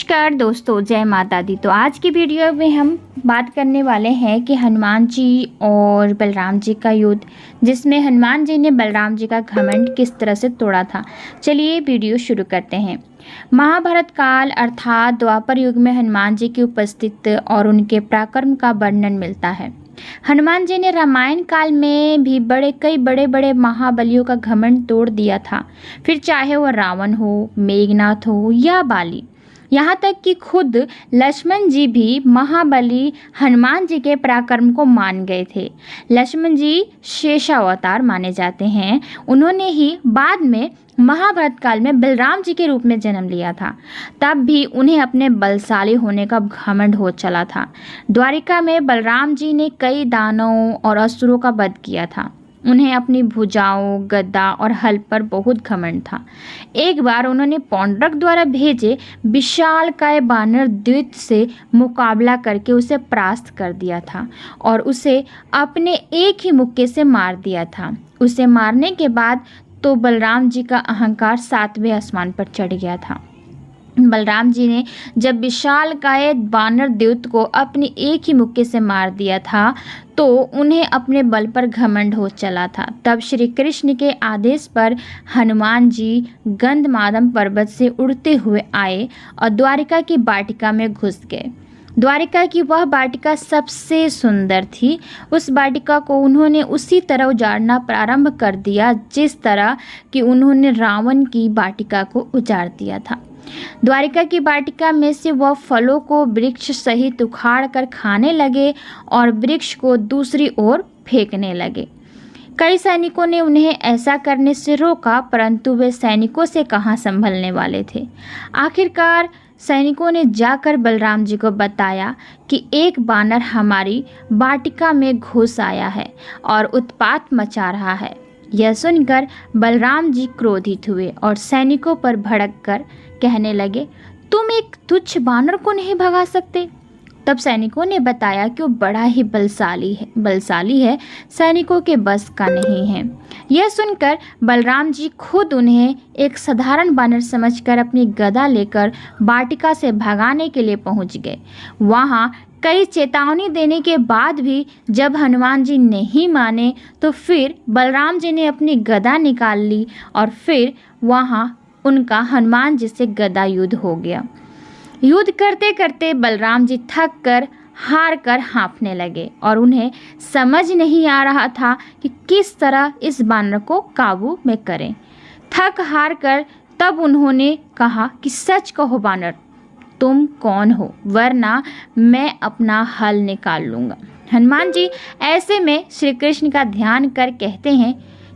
नमस्कार दोस्तों, जय माता दी। तो आज की वीडियो में हम बात करने वाले हैं कि हनुमान जी और बलराम जी का युद्ध, जिसमें हनुमान जी ने बलराम जी का घमंड किस तरह से तोड़ा था। चलिए वीडियो शुरू करते हैं। महाभारत काल अर्थात द्वापर युग में हनुमान जी की उपस्थिति और उनके पराक्रम का वर्णन मिलता है। हनुमान जी ने रामायण काल में भी कई बड़े बड़े महाबलियों का घमंड तोड़ दिया था, फिर चाहे वह रावण हो, मेघनाथ हो या बाली। यहाँ तक कि खुद लक्ष्मण जी भी महाबली हनुमान जी के पराक्रम को मान गए थे। लक्ष्मण जी शेषावतार माने जाते हैं। उन्होंने ही बाद में महाभारत काल में बलराम जी के रूप में जन्म लिया था। तब भी उन्हें अपने बलशाली होने का घमंड हो चला था। द्वारिका में बलराम जी ने कई दानवों और असुरों का वध किया था। उन्हें अपनी भुजाओं, गदा और हल पर बहुत घमंड था। एक बार उन्होंने पौंड्रक द्वारा भेजे विशालकाय बानर द्वित से मुकाबला करके उसे परास्त कर दिया था और उसे अपने एक ही मुक्के से मार दिया था। उसे मारने के बाद तो बलराम जी का अहंकार 7वें आसमान पर चढ़ गया था। बलराम जी ने जब विशालकाय बानर द्यूत को अपने एक ही मुक्के से मार दिया था तो उन्हें अपने बल पर घमंड हो चला था। तब श्री कृष्ण के आदेश पर हनुमान जी गंधमादन पर्वत से उड़ते हुए आए और द्वारिका की वाटिका में घुस गए। द्वारिका की वह वाटिका सबसे सुंदर थी। उस वाटिका को उन्होंने उसी तरह उजाड़ना प्रारंभ कर दिया जिस तरह कि उन्होंने रावण की वाटिका को उजाड़ दिया था। द्वारिका की वाटिका में से वह फलों को वृक्ष सहित उखाड़ कर खाने लगे और वृक्ष को दूसरी ओर फेंकने लगे। कई सैनिकों ने उन्हें ऐसा करने से रोका, परंतु वे सैनिकों से कहाँ संभलने वाले थे। आखिरकार सैनिकों ने जाकर बलराम जी को बताया कि एक बानर हमारी वाटिका में घुस आया है और उत्पात मचा रहा है। यह सुनकर बलराम जी क्रोधित हुए और सैनिकों पर भड़क कर कहने लगे, तुम एक तुच्छ बानर को नहीं भगा सकते। तब सैनिकों ने बताया कि वो बड़ा ही बलशाली है, सैनिकों के बस का नहीं है। यह सुनकर बलराम जी खुद उन्हें एक साधारण बानर समझकर अपनी गदा लेकर वाटिका से भगाने के लिए पहुंच गए। वहां कई चेतावनी देने के बाद भी जब हनुमान जी नहीं माने तो फिर बलराम जी ने अपनी गदा निकाल ली और फिर वहां उनका हनुमान जी से गदा युद्ध हो गया। युद्ध करते करते बलराम जी थक कर हार कर हाँफने लगे और उन्हें समझ नहीं आ रहा था कि किस तरह इस बानर को काबू में करें। थक हार कर तब उन्होंने कहा कि सच कहो बानर, तुम कौन हो, वरना मैं अपना हल निकाल लूँगा। हनुमान जी ऐसे में श्री कृष्ण का ध्यान कर कहते हैं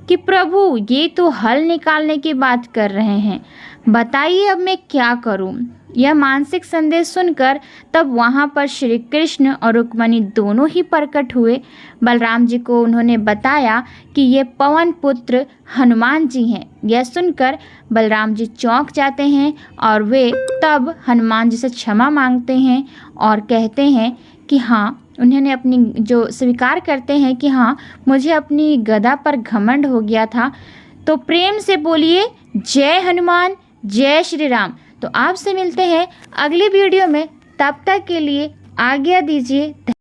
कि प्रभु, ये तो हल निकालने की बात कर रहे हैं, बताइए अब मैं क्या करूं। यह मानसिक संदेश सुनकर तब वहां पर श्री कृष्ण और रुक्मिणी दोनों ही प्रकट हुए। बलराम जी को उन्होंने बताया कि ये पवन पुत्र हनुमान जी हैं। यह सुनकर बलराम जी चौंक जाते हैं और वे तब हनुमान जी से क्षमा मांगते हैं और कहते हैं कि हाँ, उन्होंने अपनी जो स्वीकार करते हैं कि हाँ, मुझे अपनी गदा पर घमंड हो गया था। तो प्रेम से बोलिए जय हनुमान, जय श्री राम। तो आपसे मिलते हैं अगली वीडियो में, तब तक के लिए आज्ञा दीजिए।